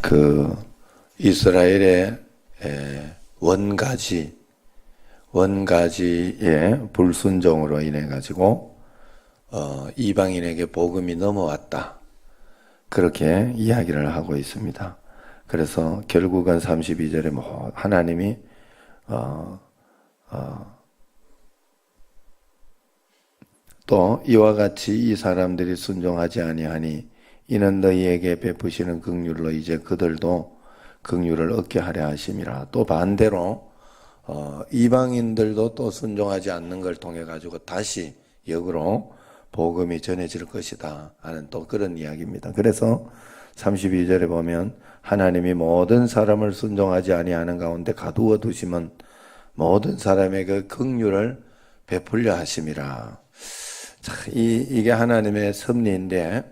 그 이스라엘의 원가지의 불순종으로 인해 가지고 이방인에게 복음이 넘어왔다. 그렇게 이야기를 하고 있습니다. 그래서 결국은 32절에 하나님이 또 이와 같이 이 사람들이 순종하지 아니하니 이는 너희에게 베푸시는 긍휼로 이제 그들도 긍휼을 얻게 하려 하심이라. 또 반대로 이방인들도 또 순종하지 않는 걸 통해 가지고 다시 역으로 복음이 전해질 것이다 하는 또 그런 이야기입니다. 그래서 32절에 보면 하나님이 모든 사람을 순종하지 아니하는 가운데 가두어 두심은 모든 사람에게 긍휼을 베풀려 하심이라. 자, 이게 하나님의 섭리인데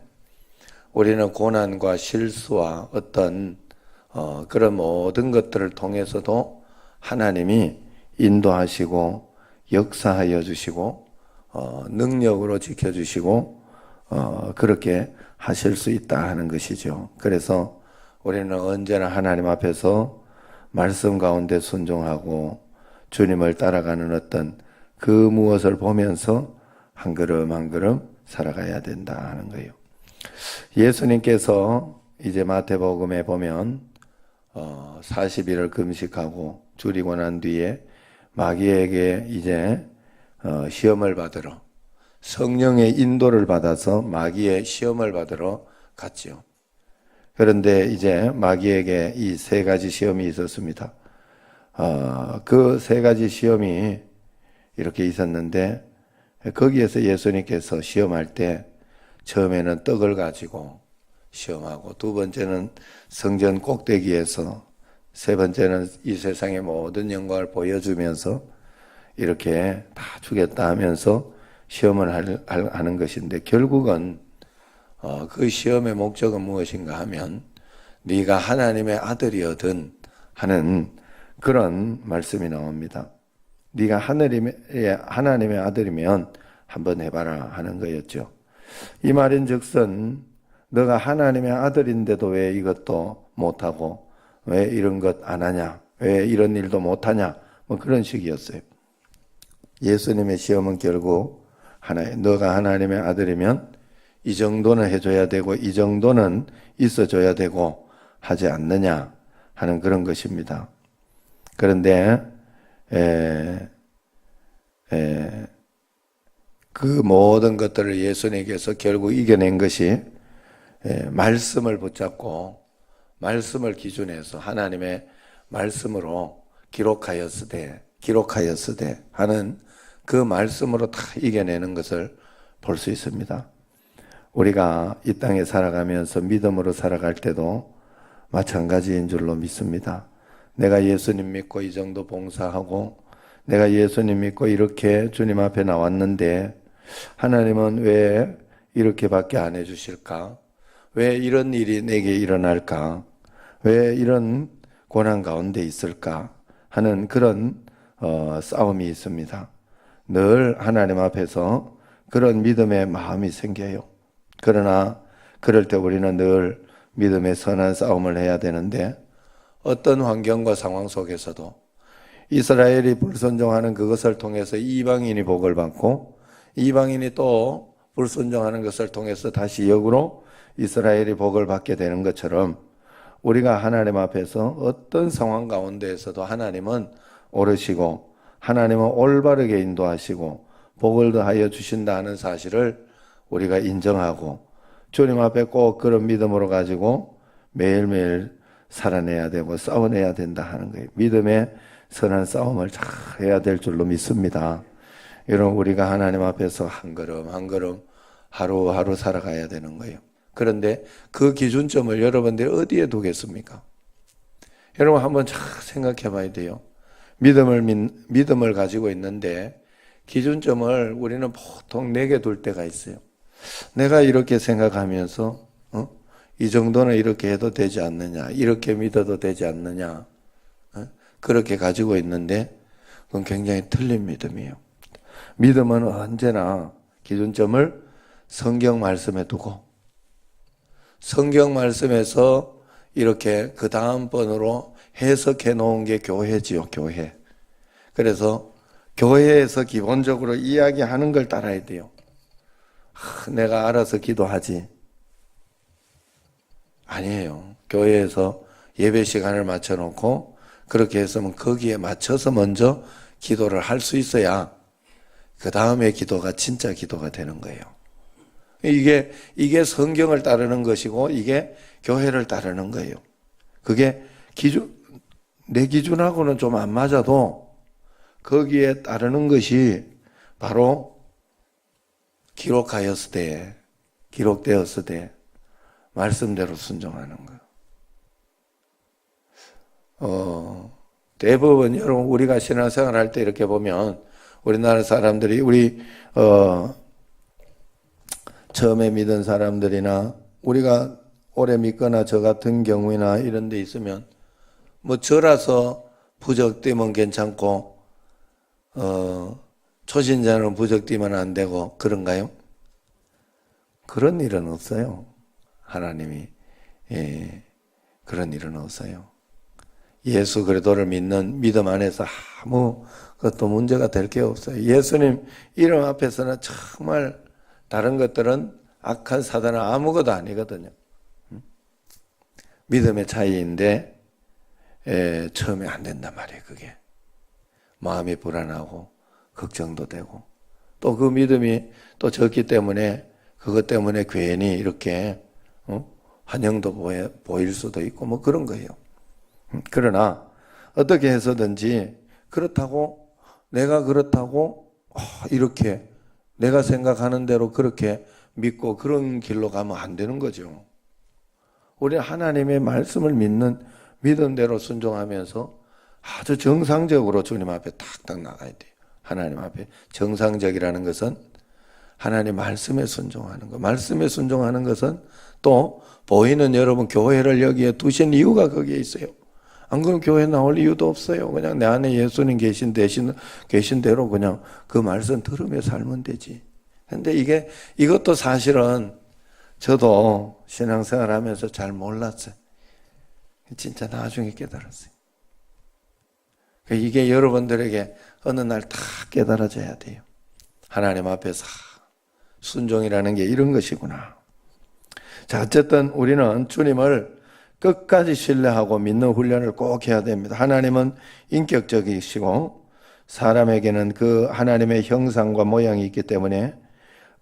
우리는 고난과 실수와 어떤 그런 모든 것들을 통해서도 하나님이 인도하시고 역사하여 주시고 능력으로 지켜주시고 그렇게 하실 수 있다 하는 것이죠. 그래서 우리는 언제나 하나님 앞에서 말씀 가운데 순종하고 주님을 따라가는 어떤 그 무엇을 보면서 한 걸음 한 걸음 살아가야 된다 하는 거예요. 예수님께서 이제 마태복음에 보면 40일을 금식하고 줄이고 난 뒤에 마귀에게 이제 시험을 받으러 성령의 인도를 받아서 마귀의 시험을 받으러 갔지요. 그런데 이제 마귀에게 이 세 가지 시험이 있었습니다. 그 세 가지 시험이 이렇게 있었는데 거기에서 예수님께서 시험할 때 처음에는 떡을 가지고 시험하고 두 번째는 성전 꼭대기에서 세 번째는 이 세상의 모든 영광을 보여주면서 이렇게 다 주겠다 하면서 시험을 하는 것인데 결국은 그 시험의 목적은 무엇인가 하면 네가 하나님의 아들이거든 하는 그런 말씀이 나옵니다. 네가 하나님의 아들이면 한번 해봐라 하는 거였죠. 이 말인즉슨 너가 하나님의 아들인데도 왜 이것도 못하고 왜 이런 것 안 하냐, 왜 이런 일도 못하냐, 뭐 그런 식이었어요. 예수님의 시험은 결국 너가 하나님의 아들이면 이 정도는 해줘야 되고 이 정도는 있어줘야 되고 하지 않느냐 하는 그런 것입니다. 그런데 그 모든 것들을 예수님께서 결국 이겨낸 것이 말씀을 붙잡고 말씀을 기준해서 하나님의 말씀으로 기록하였으되 하는 그 말씀으로 다 이겨내는 것을 볼 수 있습니다. 우리가 이 땅에 살아가면서 믿음으로 살아갈 때도 마찬가지인 줄로 믿습니다. 내가 예수님 믿고 이 정도 봉사하고 내가 예수님 믿고 이렇게 주님 앞에 나왔는데 하나님은 왜 이렇게밖에 안 해주실까? 왜 이런 일이 내게 일어날까? 왜 이런 고난 가운데 있을까? 하는 그런 싸움이 있습니다. 늘 하나님 앞에서 그런 믿음의 마음이 생겨요. 그러나 그럴 때 우리는 늘 믿음의 선한 싸움을 해야 되는데 어떤 환경과 상황 속에서도 이스라엘이 불순종하는 그것을 통해서 이방인이 복을 받고 이방인이 또 불순종하는 것을 통해서 다시 역으로 이스라엘이 복을 받게 되는 것처럼 우리가 하나님 앞에서 어떤 상황 가운데에서도 하나님은 오르시고 하나님은 올바르게 인도하시고 복을 더하여 주신다 하는 사실을 우리가 인정하고 주님 앞에 꼭 그런 믿음으로 가지고 매일매일 살아내야 되고 싸워내야 된다 하는 거예요. 믿음의 선한 싸움을 잘 해야 될 줄로 믿습니다. 여러분 우리가 하나님 앞에서 한 걸음 한 걸음 하루하루 살아가야 되는 거예요. 그런데 그 기준점을 여러분들이 어디에 두겠습니까? 여러분 한번 잘 생각해 봐야 돼요. 믿음을 가지고 있는데 기준점을 우리는 보통 4개 둘 때가 있어요. 내가 이렇게 생각하면서 이 정도는 이렇게 해도 되지 않느냐, 이렇게 믿어도 되지 않느냐, 그렇게 가지고 있는데 그건 굉장히 틀린 믿음이에요. 믿음은 언제나 기준점을 성경 말씀에 두고 성경 말씀에서 이렇게 그 다음번으로 해석해 놓은 게 교회지요, 교회. 그래서 교회에서 기본적으로 이야기하는 걸 따라야 돼요. 내가 알아서 기도하지. 아니에요. 교회에서 예배 시간을 맞춰놓고 그렇게 했으면 거기에 맞춰서 먼저 기도를 할 수 있어야 그 다음에 기도가 진짜 기도가 되는 거예요. 이게 성경을 따르는 것이고 이게 교회를 따르는 거예요. 그게 내 기준하고는 좀 안 맞아도 거기에 따르는 것이 바로 기록되었을 때 말씀대로 순종하는 거예요. 대부분 여러분 우리가 신앙생활 할 때 이렇게 보면 우리나라 사람들이 처음에 믿은 사람들이나 우리가 오래 믿거나 저 같은 경우나 이런 데 있으면 뭐 저라서 부적되면 괜찮고 초신자는 부적되면 안 되고 그런가요? 그런 일은 없어요. 하나님이 그런 일은 없어요. 예수 그리스도를 믿는 믿음 안에서 아무 것도 문제가 될 게 없어요. 예수님 이름 앞에서는 정말 다른 것들은 악한 사단은 아무것도 아니거든요. 믿음의 차이인데 처음에 안 된단 말이에요. 그게 마음이 불안하고 걱정도 되고 또 그 믿음이 또 적기 때문에 그것 때문에 괜히 이렇게 환영도 보일 수도 있고 뭐 그런 거예요. 그러나 어떻게 해서든지 내가 그렇다고 이렇게 내가 생각하는 대로 그렇게 믿고 그런 길로 가면 안 되는 거죠. 우리는 하나님의 말씀을 믿는 믿음대로 순종하면서 아주 정상적으로 주님 앞에 탁탁 나가야 돼요. 하나님 앞에 정상적이라는 것은 하나님 말씀에 순종하는 것. 말씀에 순종하는 것은 또 보이는 여러분 교회를 여기에 두신 이유가 거기에 있어요. 안 그러면 교회 나올 이유도 없어요. 그냥 내 안에 예수님 계신 대로 그냥 그 말씀 들으며 살면 되지. 근데 이것도 사실은 저도 신앙생활 하면서 잘 몰랐어요. 진짜 나중에 깨달았어요. 이게 여러분들에게 어느 날 다 깨달아져야 돼요. 하나님 앞에서 순종이라는 게 이런 것이구나. 자, 어쨌든 우리는 주님을 끝까지 신뢰하고 믿는 훈련을 꼭 해야 됩니다. 하나님은 인격적이시고 사람에게는 그 하나님의 형상과 모양이 있기 때문에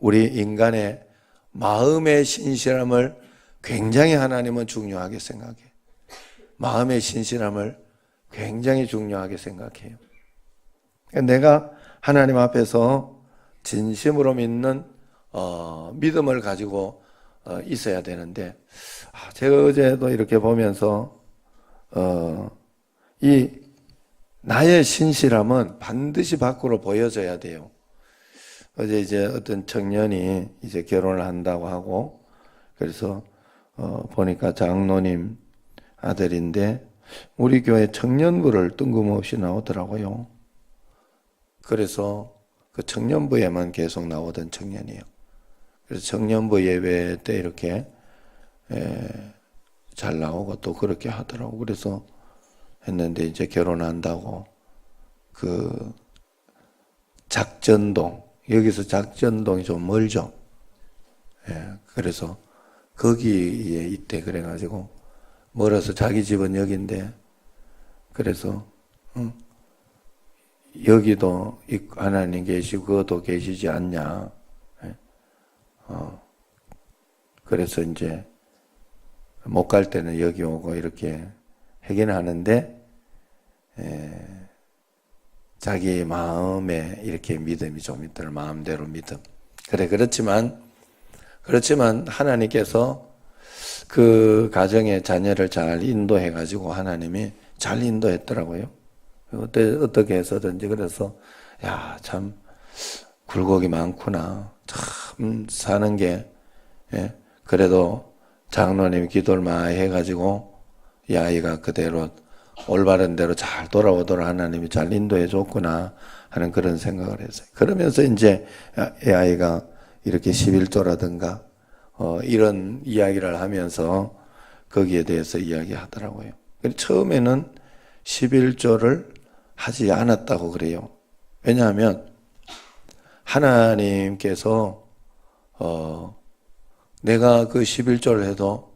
우리 인간의 마음의 신실함을 굉장히 하나님은 중요하게 생각해요. 마음의 신실함을 굉장히 중요하게 생각해요. 내가 하나님 앞에서 진심으로 믿는 믿음을 가지고 있어야 되는데 제가 어제도 이렇게 보면서 이 나의 신실함은 반드시 밖으로 보여져야 돼요. 어제 이제 어떤 청년이 이제 결혼을 한다고 하고 그래서 보니까 장로님 아들인데 우리 교회 청년부를 뜬금없이 나오더라고요. 그래서 그 청년부에만 계속 나오던 청년이에요. 그래서 청년부 예배 때 이렇게 잘 나오고 또 그렇게 하더라고. 그래서 했는데 이제 결혼한다고 그 작전동 여기서 작전동이 좀 멀죠. 그래서 거기에 있대. 그래가지고 멀어서 자기 집은 여기인데 그래서 여기도 하나님 계시고 그것도 계시지 않냐. 그래서 이제 못 갈 때는 여기 오고 이렇게 하긴 하는데 자기 마음에 이렇게 믿음이 좀 있더라. 마음대로 믿음. 그렇지만 하나님께서 그 가정의 자녀를 잘 인도해 가지고 하나님이 잘 인도했더라고요. 어떻게 해서든지. 그래서 참 굴곡이 많구나. 참 사는 게 그래도 장로님 기도를 많이 해가지고 이 아이가 그대로 올바른 대로 잘 돌아오도록 하나님이 잘 인도해 줬구나 하는 그런 생각을 했어요. 그러면서 이제 이 아이가 이렇게 11조라든가 이런 이야기를 하면서 거기에 대해서 이야기하더라고요. 처음에는 11조를 하지 않았다고 그래요. 왜냐하면 하나님께서 내가 그 11조를 해도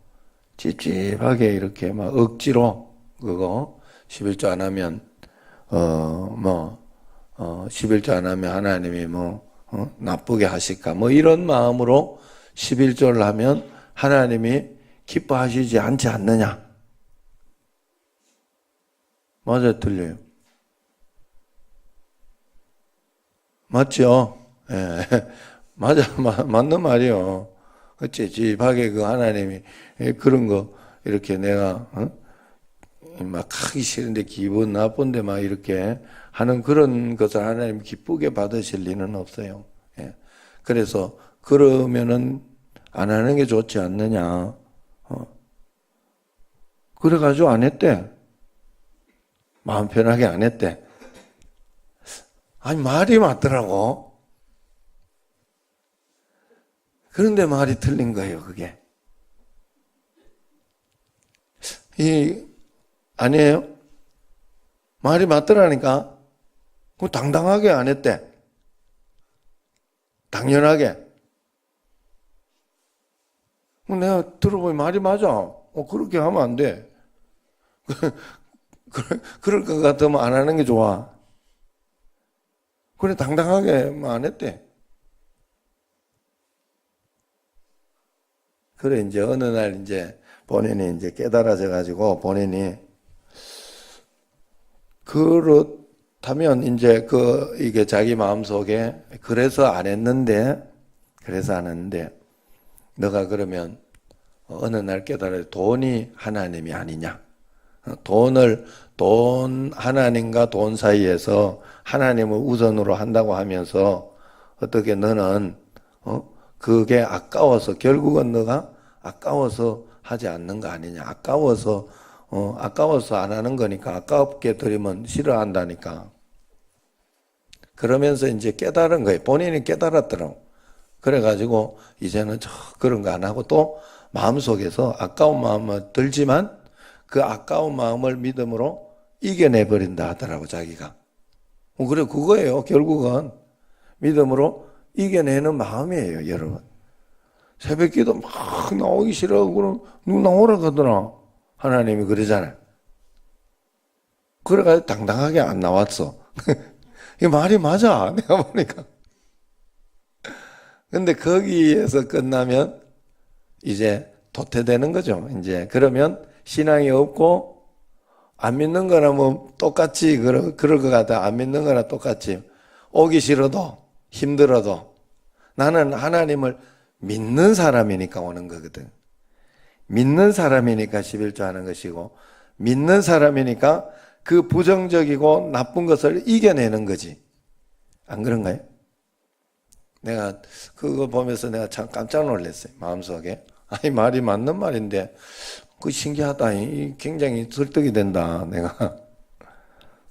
찝찝하게 이렇게 막 억지로 그거 11조 안 하면 11조 안 하면 하나님이 나쁘게 하실까 이런 마음으로 11조를 하면 하나님이 기뻐하시지 않지 않느냐. 맞아요, 틀려요? 맞죠? 예. 맞아, 맞는 말이요. 찝찝하게 그 하나님이 그런 거 이렇게 내가 막 하기 싫은데 기분 나쁜데 막 이렇게 하는 그런 것을 하나님 기쁘게 받으실 리는 없어요. 예. 그래서 그러면은 안 하는 게 좋지 않느냐. 그래가지고 안 했대. 마음 편하게 안 했대. 아니 말이 맞더라고. 그런데 말이 틀린 거예요, 그게. 아니에요? 말이 맞더라니까? 그 당당하게 안 했대. 당연하게. 내가 들어보니 말이 맞아. 그렇게 하면 안 돼. 그럴 것 같으면 안 하는 게 좋아. 그래, 당당하게 안 했대. 그래, 이제 어느 날 이제 본인이 이제 깨달아져 가지고 본인이 그렇다면 이제 이게 자기 마음속에 그래서 안 했는데 너가 그러면 어느 날 깨달아 돈이 하나님이 아니냐. 돈 하나님과 돈 사이에서 하나님을 우선으로 한다고 하면서 어떻게 너는 그게 아까워서 결국은 너가 아까워서 하지 않는 거 아니냐. 아까워서 안 하는 거니까 아깝게 드리면 싫어한다니까. 그러면서 이제 깨달은 거예요. 본인이 깨달았더라고. 그래가지고 이제는 그런 거 안 하고 또 마음속에서 아까운 마음은 들지만 그 아까운 마음을 믿음으로 이겨내버린다 하더라고 자기가. 그래 그거예요. 결국은 믿음으로 이겨내는 마음이에요, 여러분. 새벽기도 막 나오기 싫어하고 그럼 누구 나오라 하더라. 하나님이 그러잖아요. 그래가지고 당당하게 안 나왔어. 이 말이 맞아, 내가 보니까. 근데 거기에서 끝나면 이제 도태되는 거죠. 이제 그러면 신앙이 없고 안 믿는 거나 똑같이 그럴 것 같아. 안 믿는 거나 똑같이 오기 싫어도 힘들어도 나는 하나님을 믿는 사람이니까 오는 거거든. 믿는 사람이니까 11조 하는 것이고 믿는 사람이니까 그 부정적이고 나쁜 것을 이겨내는 거지. 안 그런가요? 내가 그거 보면서 내가 참 깜짝 놀랐어요. 마음속에. 아니 말이 맞는 말인데 그 신기하다. 굉장히 설득이 된다. 내가.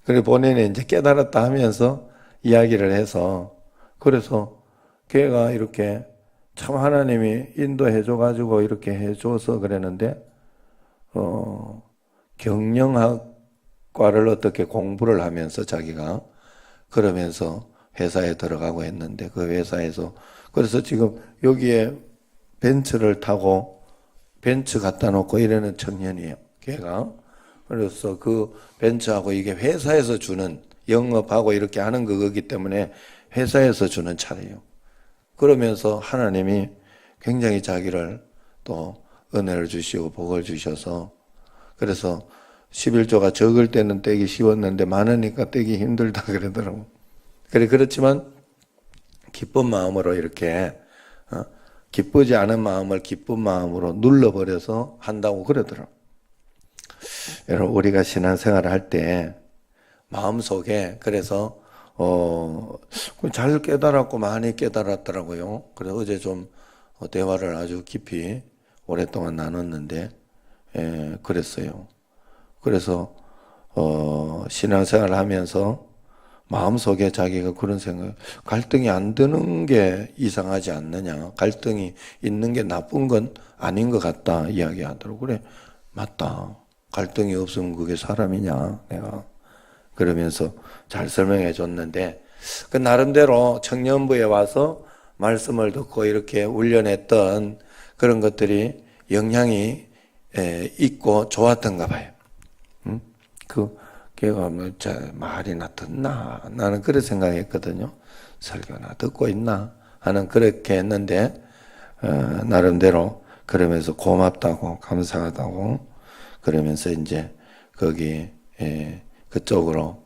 그래 본인이 이제 깨달았다 하면서 이야기를 해서 그래서 걔가 이렇게 참 하나님이 인도해 줘가지고 이렇게 해줘서 그랬는데 경영학과를 어떻게 공부를 하면서 자기가 그러면서 회사에 들어가고 했는데 그 회사에서 그래서 지금 여기에 벤츠를 타고 벤츠 갖다 놓고 이러는 청년이에요. 걔가. 그래서 그 벤츠하고 이게 회사에서 주는 영업하고 이렇게 하는 거기 때문에 회사에서 주는 차래요. 그러면서 하나님이 굉장히 자기를 또 은혜를 주시고 복을 주셔서 그래서 11조가 적을 때는 떼기 쉬웠는데 많으니까 떼기 힘들다 그러더라고. 그렇지만 기쁜 마음으로 이렇게 기쁘지 않은 마음을 기쁜 마음으로 눌러버려서 한다고 그러더라고. 여러분 우리가 신앙생활을 할 때 마음속에 그래서 잘 깨달았고 많이 깨달았더라고요. 그래서 어제 좀 대화를 아주 깊이 오랫동안 나눴는데 그랬어요. 그래서 신앙생활을 하면서 마음속에 자기가 그런 생각, 갈등이 안 드는 게 이상하지 않느냐. 갈등이 있는 게 나쁜 건 아닌 것 같다 이야기하더라고. 그래 맞다. 갈등이 없으면 그게 사람이냐, 내가. 그러면서 잘 설명해 줬는데, 그 나름대로 청년부에 와서 말씀을 듣고 이렇게 훈련했던 그런 것들이 영향이 있고 좋았던가 봐요. 응? 걔가 뭐, 말이나 듣나? 나는 그렇게 생각했거든요. 설교나 듣고 있나? 하는 그렇게 했는데, 나름대로 그러면서 고맙다고, 감사하다고, 그러면서 이제 거기, 그쪽으로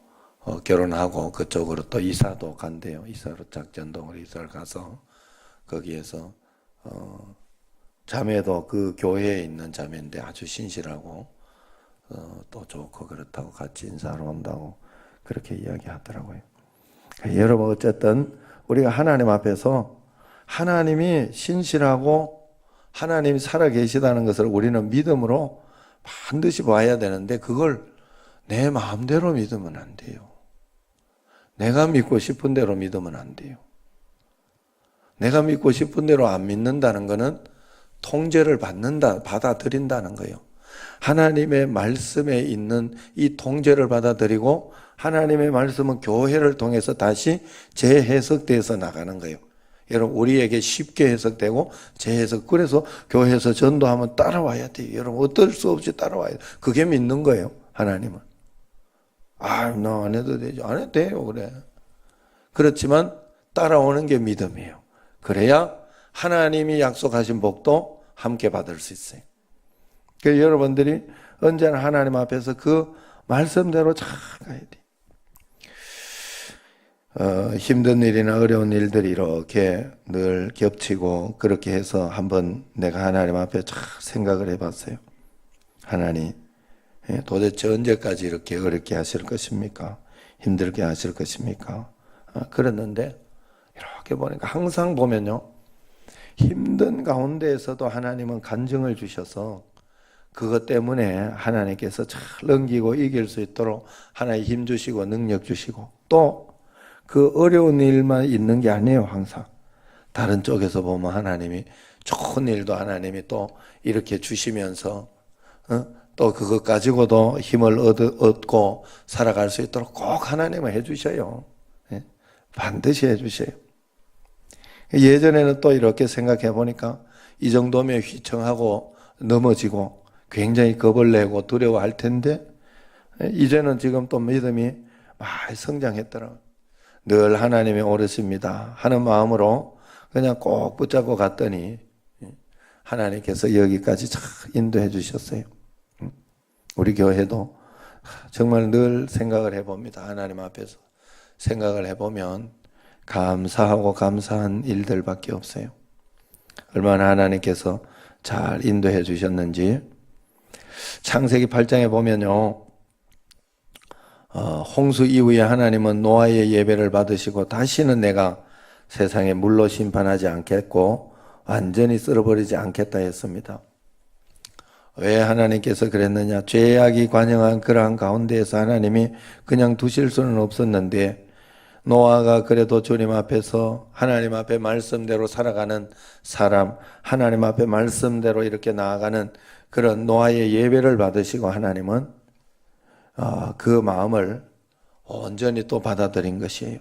결혼하고 그쪽으로 또 이사도 간대요. 이사로 작전동으로 이사를 가서 거기에서 자매도 그 교회에 있는 자매인데 아주 신실하고 또 좋고 그렇다고 같이 인사하러 온다고 그렇게 이야기하더라고요. 여러분 어쨌든 우리가 하나님 앞에서 하나님이 신실하고 하나님이 살아계시다는 것을 우리는 믿음으로 반드시 봐야 되는데 그걸 내 마음대로 믿으면 안 돼요. 내가 믿고 싶은 대로 믿으면 안 돼요. 내가 믿고 싶은 대로 안 믿는다는 것은 통제를 받아들인다는 거예요. 하나님의 말씀에 있는 이 통제를 받아들이고 하나님의 말씀은 교회를 통해서 다시 재해석돼서 나가는 거예요. 여러분 우리에게 쉽게 해석되고 재해석. 그래서 교회에서 전도하면 따라와야 돼요. 여러분 어쩔 수 없이 따라와야 돼요. 그게 믿는 거예요. 하나님은. 너 안 해도 되죠. 안 해도 돼요. 그래. 그렇지만 따라오는 게 믿음이에요. 그래야 하나님이 약속하신 복도 함께 받을 수 있어요. 그래서 여러분들이 언제나 하나님 앞에서 그 말씀대로 잘 가야 돼요. 힘든 일이나 어려운 일들이 이렇게 늘 겹치고 그렇게 해서 한번 내가 하나님 앞에 잘 생각을 해봤어요. 하나님 도대체 언제까지 이렇게 어렵게 하실 것입니까? 힘들게 하실 것입니까? 그랬는데 이렇게 보니까 항상 보면요. 힘든 가운데에서도 하나님은 간증을 주셔서 그것 때문에 하나님께서 잘 넘기고 이길 수 있도록 하나님 힘 주시고 능력 주시고 또 그 어려운 일만 있는 게 아니에요. 항상 다른 쪽에서 보면 하나님이 좋은 일도 하나님이 또 이렇게 주시면서 또 그것 가지고도 힘을 얻고 살아갈 수 있도록 꼭 하나님은 해주셔요. 반드시 해주셔요. 예전에는 또 이렇게 생각해 보니까 이 정도면 휘청하고 넘어지고 굉장히 겁을 내고 두려워할 텐데 이제는 지금 또 믿음이 많이 성장했더라고요. 늘 하나님이 오르십니다 하는 마음으로 그냥 꼭 붙잡고 갔더니 하나님께서 여기까지 잘 인도해 주셨어요. 우리 교회도 정말 늘 생각을 해봅니다. 하나님 앞에서 생각을 해보면 감사하고 감사한 일들밖에 없어요. 얼마나 하나님께서 잘 인도해 주셨는지. 창세기 8장에 보면요, 홍수 이후에 하나님은 노아의 예배를 받으시고 다시는 내가 세상에 물로 심판하지 않겠고 완전히 쓸어버리지 않겠다 했습니다. 왜 하나님께서 그랬느냐? 죄악이 관영한 그러한 가운데에서 하나님이 그냥 두실 수는 없었는데 노아가 그래도 주님 앞에서 하나님 앞에 말씀대로 살아가는 사람, 하나님 앞에 말씀대로 이렇게 나아가는 그런 노아의 예배를 받으시고 하나님은 그 마음을 온전히 또 받아들인 것이에요.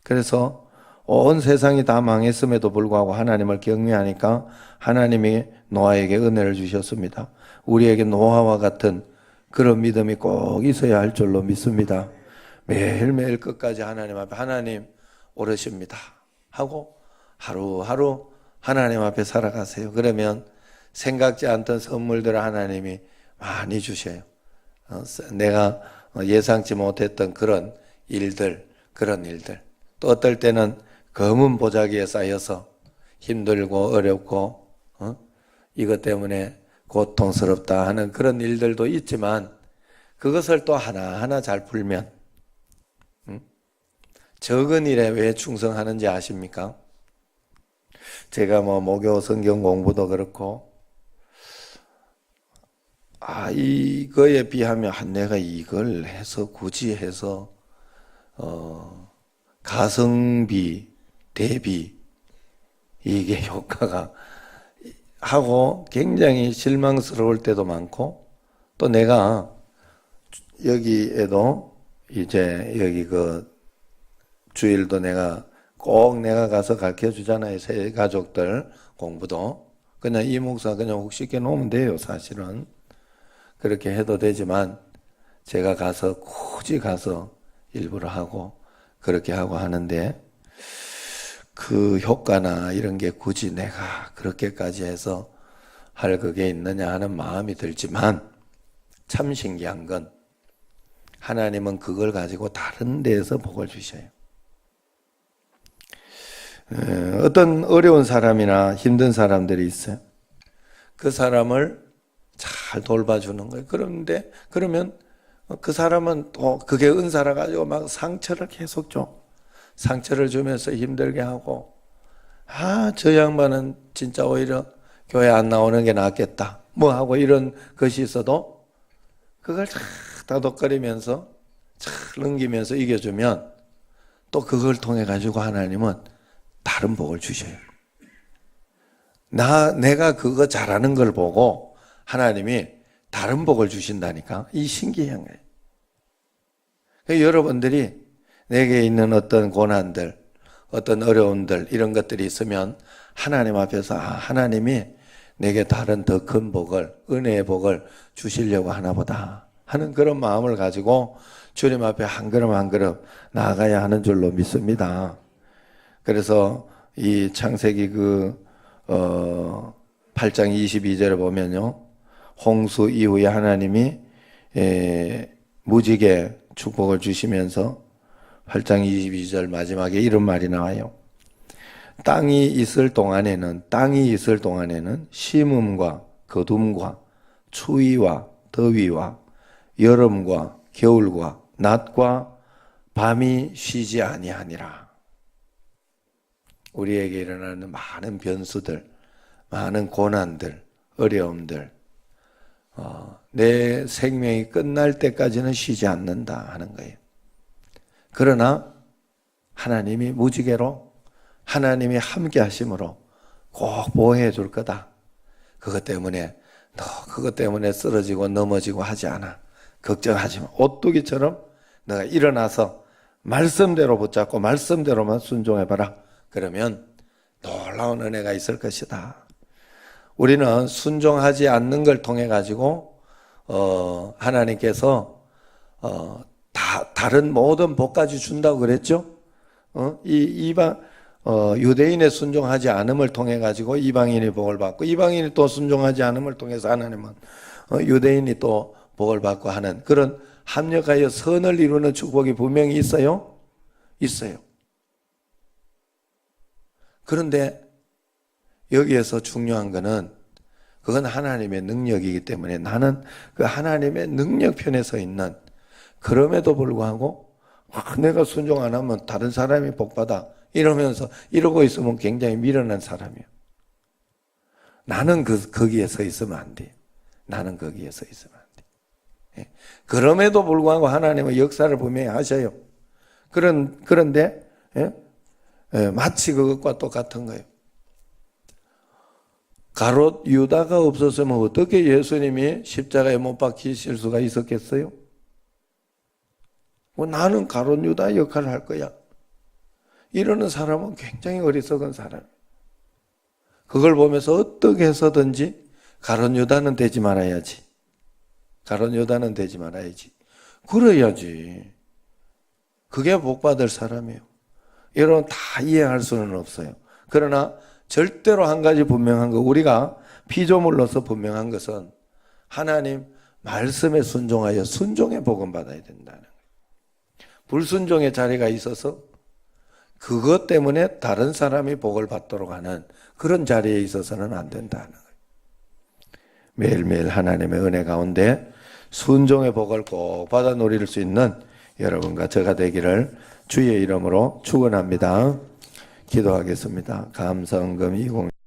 그래서 온 세상이 다 망했음에도 불구하고 하나님을 경외하니까 하나님이 노아에게 은혜를 주셨습니다. 우리에게 노아와 같은 그런 믿음이 꼭 있어야 할 줄로 믿습니다. 매일매일 끝까지 하나님 앞에 하나님 오르십니다 하고 하루하루 하나님 앞에 살아가세요. 그러면 생각지 않던 선물들을 하나님이 많이 주셔요. 내가 예상치 못했던 그런 일들 또 어떨 때는 검은 보자기에 쌓여서 힘들고 어렵고 이것 때문에 고통스럽다 하는 그런 일들도 있지만 그것을 또 하나하나 잘 풀면 적은 일에 왜 충성하는지 아십니까? 제가 목요 성경 공부도 그렇고 이거에 비하면 내가 이걸 해서 굳이 해서 가성비 대비 이게 효과가 하고 굉장히 실망스러울 때도 많고, 또 내가 여기에도 이제 여기 그 주일도 내가 꼭 내가 가서 가르쳐 주잖아요. 새 가족들 공부도. 그냥 이 목사 그냥 혹 시켜 놓으면 돼요, 사실은. 그렇게 해도 되지만 제가 가서 굳이 가서 일부러 하고 그렇게 하고 하는데, 그 효과나 이런 게 굳이 내가 그렇게까지 해서 할 그게 있느냐 하는 마음이 들지만, 참 신기한 건 하나님은 그걸 가지고 다른 데에서 복을 주셔요. 어떤 어려운 사람이나 힘든 사람들이 있어요. 그 사람을 잘 돌봐주는 거예요. 그런데 그러면 그 사람은 또 그게 은사라 가지고 막 상처를 계속 줘. 상처를 주면서 힘들게 하고, 저 양반은 진짜 오히려 교회 안 나오는 게 낫겠다 뭐 하고 이런 것이 있어도 그걸 잘 다독거리면서 잘 넘기면서 이겨주면 또 그걸 통해 가지고 하나님은 다른 복을 주셔요. 내가 그거 잘하는 걸 보고 하나님이 다른 복을 주신다니까. 이 신기한 거예요. 그러니까 여러분들이 내게 있는 어떤 고난들, 어떤 어려움들, 이런 것들이 있으면 하나님 앞에서 하나님이 내게 다른 더 큰 복을, 은혜의 복을 주시려고 하나 보다 하는 그런 마음을 가지고 주님 앞에 한 걸음 한 걸음 나아가야 하는 줄로 믿습니다. 그래서 이 창세기 8장 22절에 보면요, 홍수 이후에 하나님이 무지개 축복을 주시면서 8장 22절 마지막에 이런 말이 나와요. 땅이 있을 동안에는 심음과 거둠과 추위와 더위와 여름과 겨울과 낮과 밤이 쉬지 아니하니라. 우리에게 일어나는 많은 변수들, 많은 고난들, 어려움들, 내 생명이 끝날 때까지는 쉬지 않는다 하는 거예요. 그러나 하나님이 무지개로, 하나님이 함께 하심으로 꼭 보호해 줄 거다. 그것 때문에 너 그것 때문에 쓰러지고 넘어지고 하지 않아. 걱정하지 마. 오뚜기처럼 너가 일어나서 말씀대로 붙잡고 말씀대로만 순종해봐라. 그러면 놀라운 은혜가 있을 것이다. 우리는 순종하지 않는 걸 통해 가지고 하나님께서 다른 모든 복까지 준다고 그랬죠. 유대인의 순종하지 않음을 통해 가지고 이방인이 복을 받고, 이방인이 또 순종하지 않음을 통해서 하나님은 유대인이 또 복을 받고 하는 그런 합력하여 선을 이루는 축복이 분명히 있어요. 그런데 여기에서 중요한 거는 그건 하나님의 능력이기 때문에 나는 그 하나님의 능력 편에 서 있는, 그럼에도 불구하고 내가 순종 안 하면 다른 사람이 복받아 이러면서 이러고 있으면 굉장히 미련한 사람이에요. 나는 거기에 서 있으면 안 돼요. 나는 거기에 서 있으면 안 돼요. 그럼에도 불구하고 하나님은 역사를 분명히 하셔요. 그런데 마치 그것과 똑같은 거예요. 가롯 유다가 없었으면 어떻게 예수님이 십자가에 못 박히실 수가 있었겠어요? 나는 가롯 유다 역할을 할 거야. 이러는 사람은 굉장히 어리석은 사람이에요. 그걸 보면서 어떻게 해서든지 가롯 유다는 되지 말아야지. 그래야지. 그게 복받을 사람이에요. 여러분 다 이해할 수는 없어요. 그러나 절대로 한 가지 분명한 거, 우리가 피조물로서 분명한 것은 하나님 말씀에 순종하여 순종의 복음 받아야 된다는 거예요. 불순종의 자리가 있어서 그것 때문에 다른 사람이 복을 받도록 하는 그런 자리에 있어서는 안 된다는 거예요. 매일매일 하나님의 은혜 가운데 순종의 복을 꼭 받아 누릴 수 있는 여러분과 저가 되기를 주의 이름으로 축원합니다. 기도하겠습니다. 감사헌금 20